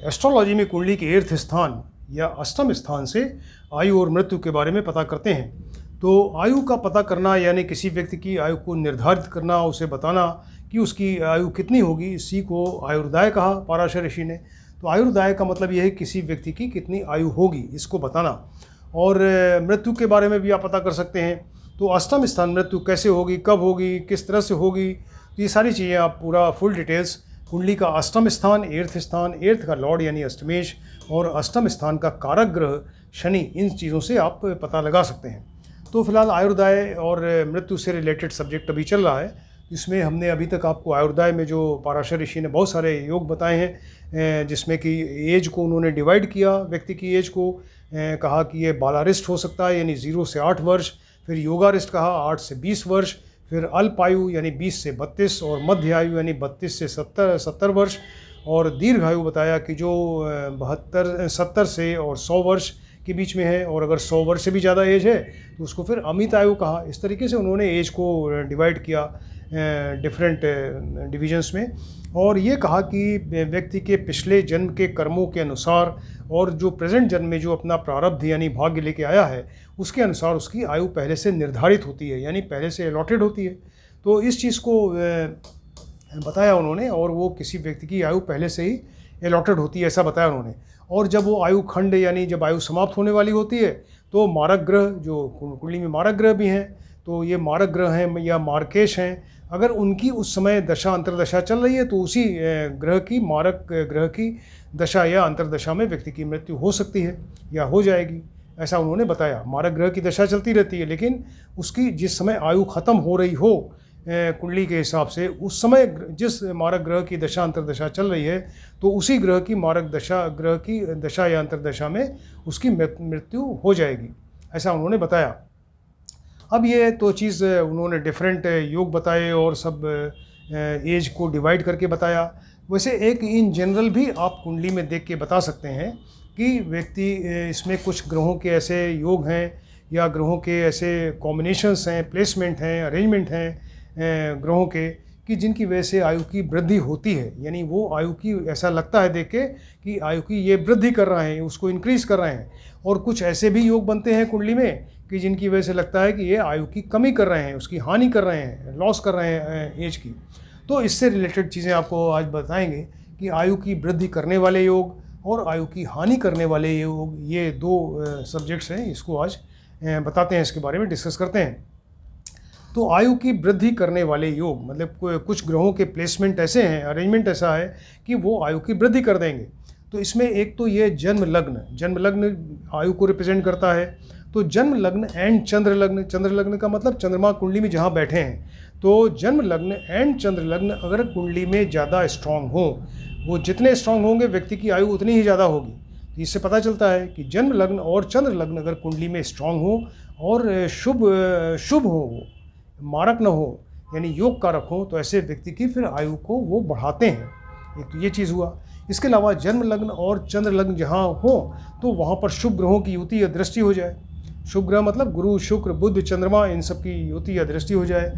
Astrology में कुंडली के एर्थ स्थान या अष्टम स्थान से आयु और मृत्यु के बारे में पता करते हैं। तो आयु का पता करना यानी किसी व्यक्ति की आयु को निर्धारित करना, उसे बताना कि उसकी आयु कितनी होगी, इसी को आयुर्दाय कहा पराशर ऋषि ने। तो आयुर्दाय का मतलब यह है किसी व्यक्ति की कितनी आयु होगी इसको बताना। और मृत्यु के बारे में भी आप पता कर सकते हैं। तो अष्टम स्थान मृत्यु कैसे होगी, कब होगी, किस तरह से होगी, तो ये सारी चीज़ें आप पूरा फुल डिटेल्स कुंडली का अष्टम स्थान, एर्थ का लॉर्ड यानी अष्टमेश और अष्टम स्थान का कारक ग्रह शनि, इन चीज़ों से आप पता लगा सकते हैं। तो फिलहाल आयुर्दाय और मृत्यु से रिलेटेड सब्जेक्ट अभी चल रहा है। इसमें हमने अभी तक आपको आयुर्दाय में जो पराशर ऋषि ने बहुत सारे योग बताए हैं, जिसमें कि एज को उन्होंने डिवाइड किया, व्यक्ति की एज को कहा कि ये बालारिष्ट हो सकता है यानी 0 से 8 वर्ष, फिर योगारिष्ट कहा 8 से 20 वर्ष, फिर अल्पायु यानी 20 से 32 और मध्य आयु यानी 32 से 70 वर्ष, और दीर्घायु बताया कि जो 70 से और 100 वर्ष के बीच में है, और अगर 100 वर्ष से भी ज़्यादा एज है तो उसको फिर अमित आयु कहा। इस तरीके से उन्होंने एज को डिवाइड किया डिफरेंट डिविजन्स में, और ये कहा कि व्यक्ति के पिछले जन्म के कर्मों के अनुसार और जो प्रेजेंट जन्म में जो अपना प्रारब्ध यानी भाग्य लेके आया है उसके अनुसार उसकी आयु पहले से निर्धारित होती है, यानी पहले से अलॉटेड होती है। तो इस चीज़ को बताया उन्होंने, और वो किसी व्यक्ति की आयु पहले से ही अलॉटेड होती है ऐसा बताया उन्होंने। और जब वो आयु खंड यानी जब आयु समाप्त होने वाली होती है तो मारक ग्रह, जो कुंडली में मारक ग्रह भी हैं, तो ये मारक ग्रह हैं या मार्केश हैं, अगर उनकी उस समय दशा अंतरदशा चल रही है तो उसी ग्रह की, मारक ग्रह की दशा या अंतरदशा में व्यक्ति की मृत्यु हो सकती है या हो जाएगी, ऐसा उन्होंने बताया। मारक ग्रह की दशा चलती रहती है, लेकिन उसकी जिस समय आयु ख़त्म हो रही हो कुंडली के हिसाब से, उस समय जिस मारक ग्रह की दशा अंतरदशा चल रही है तो उसी ग्रह की मारक दशा, ग्रह की दशा या अंतरदशा में उसकी मृत्यु हो जाएगी, ऐसा उन्होंने बताया। अब ये तो चीज़ उन्होंने डिफरेंट योग बताए और सब एज को डिवाइड करके बताया। वैसे एक इन जनरल भी आप कुंडली में देख के बता सकते हैं कि व्यक्ति, इसमें कुछ ग्रहों के ऐसे योग हैं या ग्रहों के ऐसे कॉम्बिनेशंस हैं, प्लेसमेंट हैं, अरेंजमेंट हैं ग्रहों के, कि जिनकी वजह से आयु की वृद्धि होती है, यानी वो आयु की ऐसा लगता है देख के कि आयु की ये वृद्धि कर रहे हैं, उसको इंक्रीज़ कर रहे हैं। और कुछ ऐसे भी योग बनते हैं कुंडली में कि जिनकी वजह से लगता है कि ये आयु की कमी कर रहे हैं, उसकी हानि कर रहे हैं, लॉस कर रहे हैं एज की। तो इससे रिलेटेड चीज़ें आपको आज बताएंगे कि आयु की वृद्धि करने वाले योग और आयु की हानि करने वाले योग, ये दो सब्जेक्ट्स हैं, इसको आज बताते हैं, इसके बारे में डिस्कस करते हैं। तो आयु की वृद्धि करने वाले योग मतलब कुछ ग्रहों के प्लेसमेंट ऐसे हैं, अरेंजमेंट ऐसा है कि वो आयु की वृद्धि कर देंगे। तो इसमें एक तो ये जन्म लग्न आयु को रिप्रेजेंट करता है। तो जन्म लग्न एंड चंद्र लग्न का मतलब चंद्रमा कुंडली में जहाँ बैठे हैं, तो जन्म लग्न एंड चंद्र लग्न अगर कुंडली में ज़्यादा स्ट्रांग हो, वो जितने स्ट्रांग होंगे व्यक्ति की आयु उतनी ही ज़्यादा होगी। तो इससे पता चलता है कि जन्म लग्न और चंद्र लग्न अगर कुंडली में स्ट्रांग हो और शुभ हो, वो मारक न हो यानी योग कारक हो, तो ऐसे व्यक्ति की फिर आयु को वो बढ़ाते हैं। एक तो ये चीज़ हुआ। इसके अलावा जन्म लग्न और चंद्र लग्न जहाँ हो तो वहाँ पर शुभ ग्रहों की युति या दृष्टि हो जाए। शुभ ग्रह मतलब गुरु, शुक्र, बुध, चंद्रमा, इन सब की युति या दृष्टि हो जाए।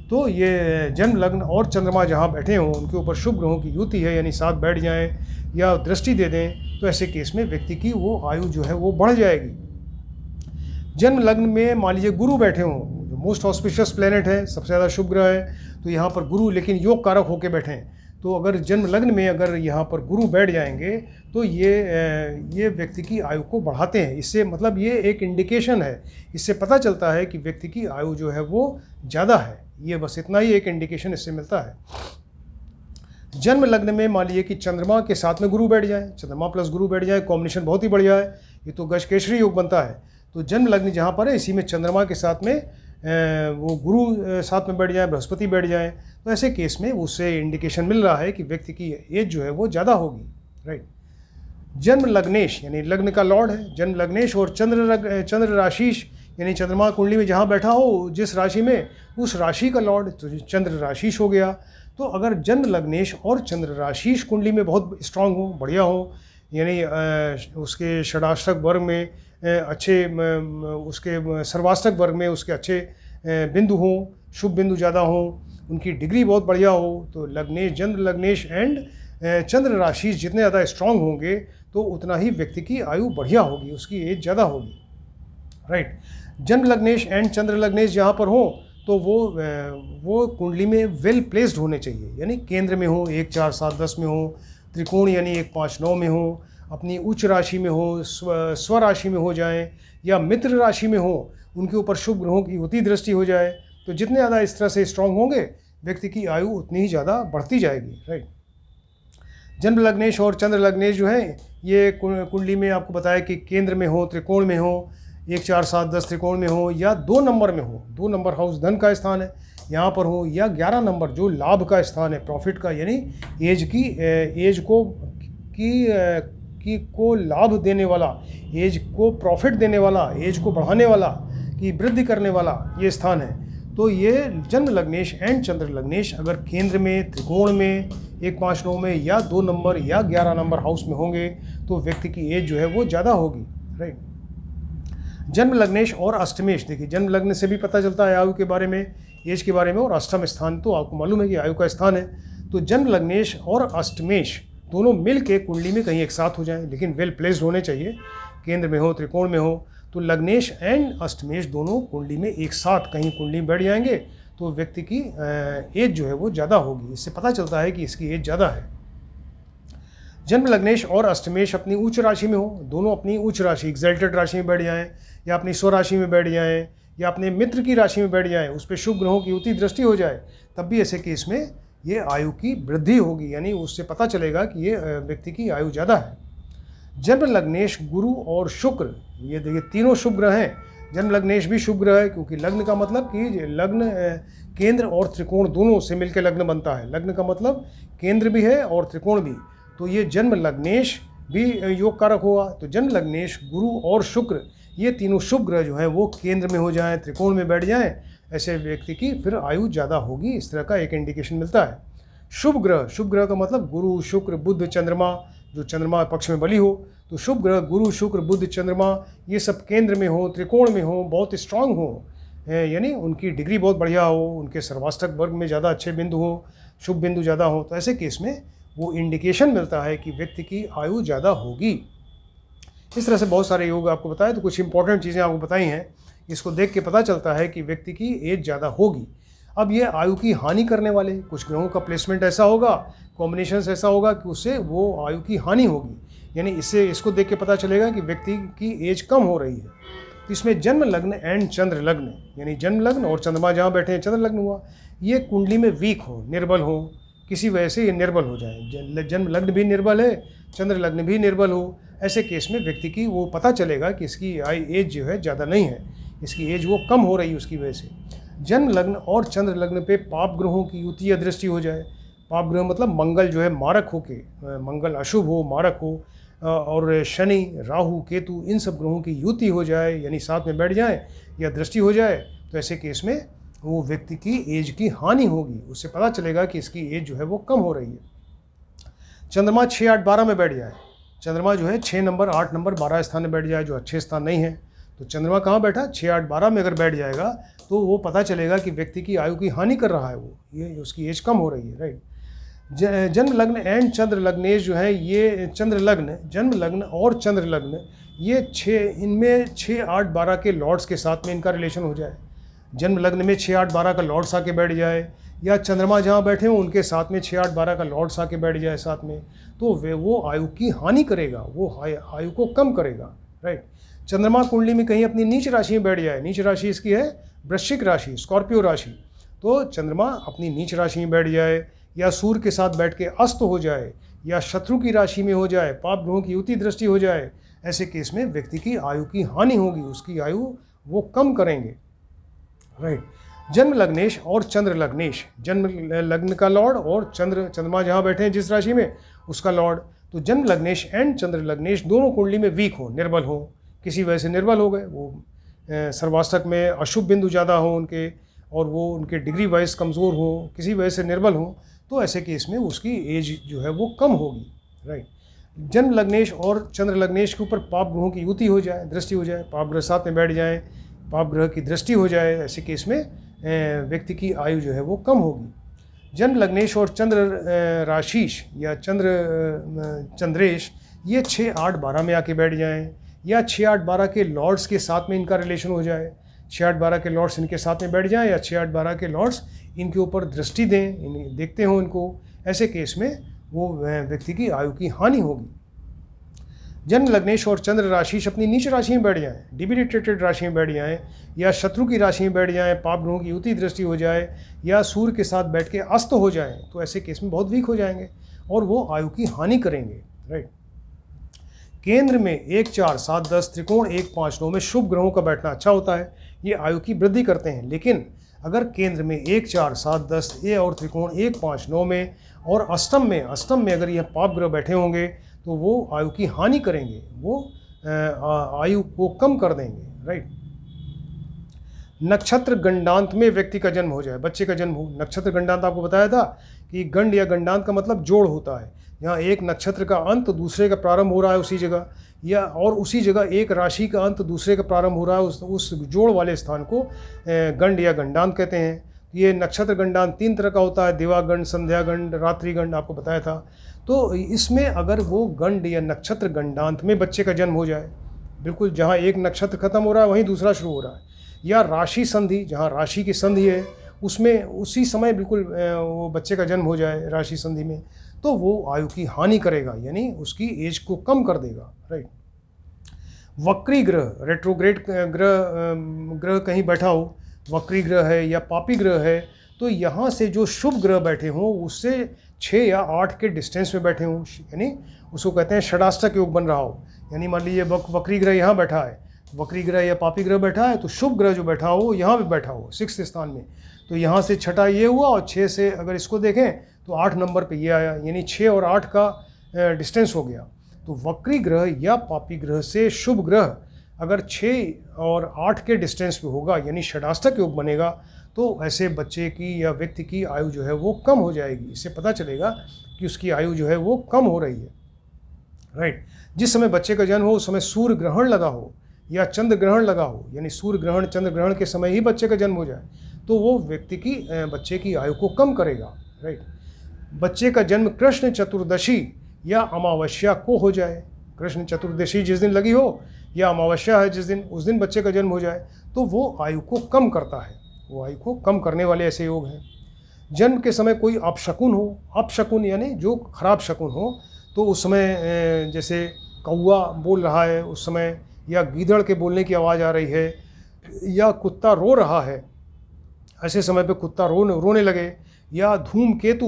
तो ये जन्म लग्न और चंद्रमा जहाँ बैठे हों उनके ऊपर शुभ ग्रहों की युति है यानी साथ बैठ जाएँ या दृष्टि दे दें, तो ऐसे केस में व्यक्ति की वो आयु जो है वो बढ़ जाएगी। जन्म लग्न में मान लीजिए गुरु बैठे हों, जो मोस्ट ऑस्पिशियस प्लेनेट है, सबसे ज़्यादा शुभ ग्रह है, तो यहाँ पर गुरु लेकिन योग कारक होकर बैठे हैं, तो अगर जन्म लग्न में अगर यहाँ पर गुरु बैठ जाएंगे तो ये व्यक्ति की आयु को बढ़ाते हैं। इससे मतलब ये एक इंडिकेशन है, इससे पता चलता है कि व्यक्ति की आयु जो है वो ज़्यादा है। ये बस इतना ही एक इंडिकेशन इससे मिलता है। जन्म लग्न में मान लीजिए कि चंद्रमा के साथ में गुरु बैठ जाए, चंद्रमा प्लस गुरु बैठ जाए, कॉम्बिनेशन बहुत ही बढ़िया है, ये तो गजकेसरी योग बनता है। तो जन्म लग्न जहाँ पर है इसी में चंद्रमा के साथ में वो गुरु साथ में बैठ जाए, बृहस्पति बैठ जाए, तो ऐसे केस में उससे इंडिकेशन मिल रहा है कि व्यक्ति की एज जो है वो ज़्यादा होगी, राइट। जन्म लग्नेश यानी लग्न का लॉर्ड है, जन्म लग्नेश और चंद्र राशीश यानी चंद्रमा कुंडली में जहाँ बैठा हो जिस राशि में, उस राशि का लॉर्ड तो चंद्र राशीश हो गया। तो अगर जन्म लग्नेश और चंद्र राशीश कुंडली में बहुत स्ट्रांग हो, बढ़िया हो, यानी उसके षडाष्टक वर्ग में अच्छे, उसके सर्वाष्टक वर्ग में उसके अच्छे बिंदु हों, शुभ बिंदु ज़्यादा हों, उनकी डिग्री बहुत बढ़िया हो, तो लग्नेश, जन्म लग्नेश एंड चंद्र राशि जितने ज़्यादा स्ट्रांग होंगे तो उतना ही व्यक्ति की आयु बढ़िया होगी, उसकी एज ज़्यादा होगी, राइट। जन्म लग्नेश एंड चंद्र लग्नेश जहाँ पर हो तो वो कुंडली में वेल प्लेस्ड होने चाहिए, यानी केंद्र में हो, 1 4 7 10 में हो, त्रिकोण यानी 1 5 9 में हो, अपनी उच्च राशि में हो, स्व राशि में हो जाए या मित्र राशि में हो, उनके ऊपर शुभ ग्रहों की युति दृष्टि हो जाए। तो जितने ज़्यादा इस तरह से स्ट्रांग होंगे व्यक्ति की आयु उतनी ही ज़्यादा बढ़ती जाएगी, राइट। जन्म लग्नेश और चंद्र लग्नेश जो है ये कुंडली में आपको बताया कि केंद्र में हो, त्रिकोण में हो, 1 4 7 10 त्रिकोण में हो या 2 नंबर में हो, 2 नंबर हाउस धन का स्थान है यहाँ पर हो, या 11 नंबर जो लाभ का स्थान है, प्रॉफिट का, यानी एज को लाभ देने वाला, एज को प्रॉफिट देने वाला, एज को बढ़ाने वाला, की वृद्धि करने वाला ये स्थान है। तो ये जन्म लग्नेश एंड चंद्र लग्नेश अगर केंद्र में, त्रिकोण में, 1 5 9 में या 2 नंबर या 11 नंबर हाउस में होंगे तो व्यक्ति की एज जो है वो ज़्यादा होगी, राइट। जन्म लग्नेश और अष्टमेश, देखिए जन्म लग्न से भी पता चलता है आयु के बारे में, एज के बारे में, और अष्टम स्थान तो आपको मालूम है कि आयु का स्थान है। तो जन्म लग्नेश और अष्टमेश दोनों मिल के कुंडली में कहीं एक साथ हो जाएं, लेकिन वेल प्लेस्ड होने चाहिए, केंद्र में हो, त्रिकोण में हो। तो लग्नेश एंड अष्टमेश दोनों कुंडली में एक साथ कहीं कुंडली में बैठ जाएंगे तो व्यक्ति की एज जो है वो ज़्यादा होगी, इससे पता चलता है कि इसकी एज ज़्यादा है। जन्म लग्नेश और अष्टमेश अपनी उच्च राशि में हो, दोनों अपनी उच्च राशि एग्जल्टेड राशि में बैठ जाएं या अपनी स्व राशि में बैठ जाएं या अपने मित्र की राशि में बैठ जाएं, उस पर शुभ ग्रहों की युति दृष्टि हो जाए, तब भी ऐसे केस में ये आयु की वृद्धि होगी, यानी उससे पता चलेगा कि ये व्यक्ति की आयु ज़्यादा है। जन्म लग्नेश गुरु और शुक्र, ये देखिए तीनों शुभ ग्रह हैं। जन्म लग्नेश भी शुभ ग्रह है क्योंकि लग्न का मतलब कि लग्न केंद्र और त्रिकोण दोनों से मिलकर लग्न बनता है। लग्न का मतलब केंद्र भी है और त्रिकोण भी, तो ये जन्म लग्नेश भी योग कारक होगा। तो जन्म लग्नेश गुरु और शुक्र ये तीनों शुभ ग्रह जो हैं वो केंद्र में हो जाएं, त्रिकोण में बैठ जाएं, ऐसे व्यक्ति की फिर आयु ज़्यादा होगी, इस तरह का एक इंडिकेशन मिलता है। शुभ ग्रह का मतलब गुरु, शुक्र, बुध, चंद्रमा, जो चंद्रमा पक्ष में बली हो, तो शुभ ग्रह गुरु, शुक्र, बुध, चंद्रमा ये सब केंद्र में हो, त्रिकोण में हो, बहुत स्ट्रांग हो, यानी उनकी डिग्री बहुत बढ़िया हो, उनके सर्वाष्टक वर्ग में ज़्यादा अच्छे बिंदु हो, शुभ बिंदु ज़्यादा हो, तो ऐसे केस में वो इंडिकेशन मिलता है कि व्यक्ति की आयु ज़्यादा होगी। इस तरह से बहुत सारे योग आपको बताए, तो कुछ इंपॉर्टेंट चीज़ें आपको बताई हैं, इसको देख के पता चलता है कि व्यक्ति की एज ज़्यादा होगी। अब ये आयु की हानि करने वाले कुछ ग्रहों का प्लेसमेंट ऐसा होगा, कॉम्बिनेशंस ऐसा होगा कि उससे वो आयु की हानि होगी, यानी इसको देख के पता चलेगा कि व्यक्ति की एज कम हो रही है। तो इसमें जन्म लग्न एंड चंद्र लग्न, यानी जन्म लग्न और चंद्रमा जहाँ बैठे हैं चंद्र लग्न हुआ, ये कुंडली में वीक हो, निर्बल हो, किसी वजह से ये निर्बल हो जाए। जन्म लग्न भी निर्बल है, चंद्र लग्न भी निर्बल हो, ऐसे केस में व्यक्ति की वो पता चलेगा कि इसकी एज जो है ज़्यादा नहीं है, इसकी एज वो कम हो रही है उसकी वजह से। जन्म लग्न और चंद्र लग्न पे पाप ग्रहों की युति या दृष्टि हो जाए, पाप ग्रह मतलब मंगल जो है मारक हो के, मंगल अशुभ हो, मारक हो, और शनि, राहु, केतु इन सब ग्रहों की युति हो जाए, यानी साथ में बैठ जाए या दृष्टि हो जाए, तो ऐसे केस में वो व्यक्ति की एज की हानि होगी, उससे पता चलेगा कि इसकी एज जो है वो कम हो रही है। चंद्रमा 6 8 12 में बैठ जाए, चंद्रमा जो है 6 नंबर 8 नंबर 12 स्थान में बैठ जाए, जो अच्छे स्थान नहीं है, तो चंद्रमा कहाँ बैठा, 6 8 12 में अगर बैठ जाएगा तो वो पता चलेगा कि व्यक्ति की आयु की हानि कर रहा है, वो ये उसकी एज कम हो रही है, राइट। जन्म लग्न एंड चंद्र लग्नेश जो है, ये चंद्र लग्न, जन्म लग्न और चंद्र लग्न ये 6, इनमें 6 8 12 के लॉर्ड्स के साथ में इनका रिलेशन हो जाए। जन्म लग्न में 6 8 12 का लॉर्ड्स आके बैठ जाए, या चंद्रमा जहाँ बैठे हों उनके साथ में 6 8 12 का लॉर्ड्स आके बैठ जाए साथ में, तो वो आयु की हानि करेगा, वो आयु को कम करेगा, राइट। चंद्रमा कुंडली में कहीं अपनी नीच राशि में बैठ जाए, नीच राशि इसकी है वृश्चिक राशि, स्कॉर्पियो राशि, तो चंद्रमा अपनी नीच राशि में बैठ जाए या सूर्य के साथ बैठ के अस्त हो जाए या शत्रु की राशि में हो जाए, पाप ग्रहों की युति दृष्टि हो जाए, ऐसे केस में व्यक्ति की आयु की हानि होगी, उसकी आयु वो कम करेंगे, राइट। जन्म लग्नेश और चंद्र लग्नेश, जन्म लग्न का लॉर्ड और चंद्रमा जहाँ बैठे हैं जिस राशि में उसका लॉर्ड, तो जन्म लग्नेश एंड चंद्र लग्नेश दोनों कुंडली में वीक हो, निर्बल हो, किसी वजह से निर्बल हो गए, वो सर्वाष्टक में अशुभ बिंदु ज़्यादा हो उनके, और वो उनके डिग्री वाइज कमज़ोर हो, किसी वजह से निर्बल हो, तो ऐसे केस में उसकी एज जो है वो कम होगी, राइट। जन्म लग्नेश और चंद्र लग्नेश के ऊपर पाप ग्रहों की युति हो जाए, दृष्टि हो जाए, पाप ग्रह साथ में बैठ जाए, पाप ग्रह की दृष्टि हो जाए, ऐसे केस में व्यक्ति की आयु जो है वो कम होगी। जन्म लग्नेश और चंद्र राशीश या चंद्रेश ये 6, 8, 12 में आके बैठ जाएं, या 6, 8, 12 के लॉर्ड्स के साथ में इनका रिलेशन हो जाए, 6, 8, 12 के लॉर्ड्स इनके साथ में बैठ जाएं, या 6, 8, 12 के लॉर्ड्स इनके ऊपर दृष्टि दें, देखते हो इनको, ऐसे केस में वो व्यक्ति की आयु की हानि होगी। जन्म लग्नेश और चंद्र राशिश अपनी नीच राशि में बैठ जाएं, डिबिलिटेटेड राशि में बैठ जाएं, या शत्रु की राशि में बैठ जाएं, पाप ग्रहों की युति दृष्टि हो जाए, या सूर्य के साथ बैठ के अस्त हो जाएं, तो ऐसे केस में बहुत वीक हो जाएंगे और वो आयु की हानि करेंगे। राइट। केंद्र में 1, 4, 7, 10 त्रिकोण 1, 5, 9 में शुभ ग्रहों का बैठना अच्छा होता है, ये आयु की वृद्धि करते हैं। लेकिन अगर केंद्र में 1, 4, 7, 10 ये और त्रिकोण 1, 5, 9 में और अष्टम में अगर यह पाप ग्रह बैठे होंगे तो वो आयु की हानि करेंगे, वो आयु को कम कर देंगे। राइट। नक्षत्र गंडांत में व्यक्ति का जन्म हो जाए, बच्चे का जन्म हो, नक्षत्र गंडांत आपको बताया था कि गंड या गंडांत का मतलब जोड़ होता है, यहाँ एक नक्षत्र का अंत दूसरे का प्रारंभ हो रहा है उसी जगह, या और उसी जगह एक राशि का अंत दूसरे का प्रारंभ हो रहा है, उस जोड़ वाले स्थान को गंड या गंडांत कहते हैं। ये नक्षत्र गंडांत 3 तरह का होता है, दिवागंड, संध्यागंड, रात्रिगंड, आपको बताया था। तो इसमें अगर वो गंड या नक्षत्र गंडांत में बच्चे का जन्म हो जाए, बिल्कुल जहाँ एक नक्षत्र खत्म हो रहा है वहीं दूसरा शुरू हो रहा है, या राशि संधि, जहाँ राशि की संधि है उसमें उसी समय बिल्कुल वो बच्चे का जन्म हो जाए राशि संधि में, तो वो आयु की हानि करेगा, यानी उसकी एज को कम कर देगा। राइट। वक्री ग्रह, रेट्रोग्रेड ग्रह कहीं बैठा हो, वक्री ग्रह है या पापी ग्रह है, तो यहाँ से जो शुभ ग्रह बैठे हों उससे 6 या 8 के डिस्टेंस में बैठे हों, यानी उसको कहते हैं षडाष्टक योग बन रहा हो। यानी मान लीजिए वक्री ग्रह यहाँ बैठा है, वक्री ग्रह या पापी ग्रह बैठा है, तो शुभ ग्रह जो बैठा हो यहाँ पे बैठा हो 6th स्थान में, तो यहाँ से 6ठा ये हुआ और 6 से अगर इसको देखें तो 8 नंबर पे ये आया, यानी 6 और 8 का डिस्टेंस हो गया। तो वक्री ग्रह या पापी ग्रह से शुभ ग्रह अगर 6 और 8 के डिस्टेंस पे होगा, यानी षडाष्टक योग बनेगा, तो ऐसे बच्चे की या व्यक्ति की आयु जो है वो कम हो जाएगी। इससे पता चलेगा कि उसकी आयु जो है वो कम हो रही है। राइट। जिस समय बच्चे का जन्म हो उस समय सूर्य ग्रहण लगा हो या चंद्र ग्रहण लगा हो, यानी सूर्य ग्रहण चंद्र ग्रहण के समय ही बच्चे का जन्म हो जाए, तो वो व्यक्ति की बच्चे की आयु को कम करेगा। राइट। बच्चे का जन्म कृष्ण चतुर्दशी या अमावस्या को हो जाए, कृष्ण चतुर्दशी जिस दिन लगी हो या अमावस्या है जिस दिन, उस दिन बच्चे का जन्म हो जाए, तो वो आयु को कम करता है, वो आयु को कम करने वाले ऐसे योग हैं। जन्म के समय कोई अपशकुन हो, अपशकुन यानी जो खराब शकुन हो, तो उस समय जैसे कौवा बोल रहा है उस समय, या गीदड़ के बोलने की आवाज़ आ रही है, या कुत्ता रो रहा है, ऐसे समय पे कुत्ता रोने लगे, या धूमकेतु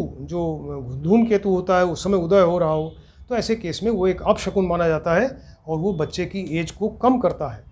होता है उस समय उदय हो रहा हो, तो ऐसे केस में वो एक अपशकुन माना जाता है और वो बच्चे की एज को कम करता है।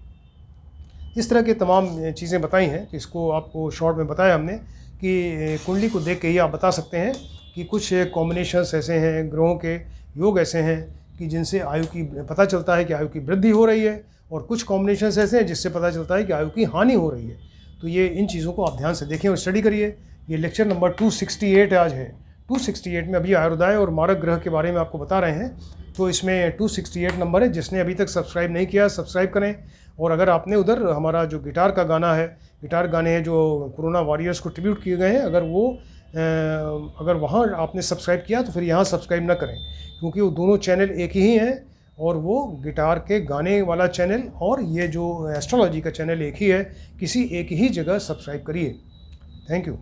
इस तरह के तमाम चीज़ें बताई हैं, कि इसको आपको शॉर्ट में बताया हमने कि कुंडली को देख के ही आप बता सकते हैं कि कुछ कॉम्बिनेशंस ऐसे हैं, ग्रहों के योग ऐसे हैं कि जिनसे आयु की पता चलता है कि आयु की वृद्धि हो रही है, और कुछ कॉम्बिनेशंस ऐसे हैं जिससे पता चलता है कि आयु की हानि हो रही है। तो ये इन चीज़ों को आप ध्यान से देखें और स्टडी करिए। ये लेक्चर नंबर 268 आज है। 268 में अभी आयुर्दाय और मारक ग्रह के बारे में आपको बता रहे हैं, तो इसमें 268 नंबर है। जिसने अभी तक सब्सक्राइब नहीं किया सब्सक्राइब करें, और अगर आपने उधर हमारा जो गिटार का गाना है, गिटार गाने हैं जो कोरोना वॉरियर्स को ट्रिब्यूट किए गए हैं, अगर वहाँ आपने सब्सक्राइब किया तो फिर यहाँ सब्सक्राइब ना करें, क्योंकि वो दोनों चैनल एक ही हैं, और वो गिटार के गाने वाला चैनल और ये जो एस्ट्रोलॉजी का चैनल एक ही है। किसी एक ही जगह सब्सक्राइब करिए। Thank you.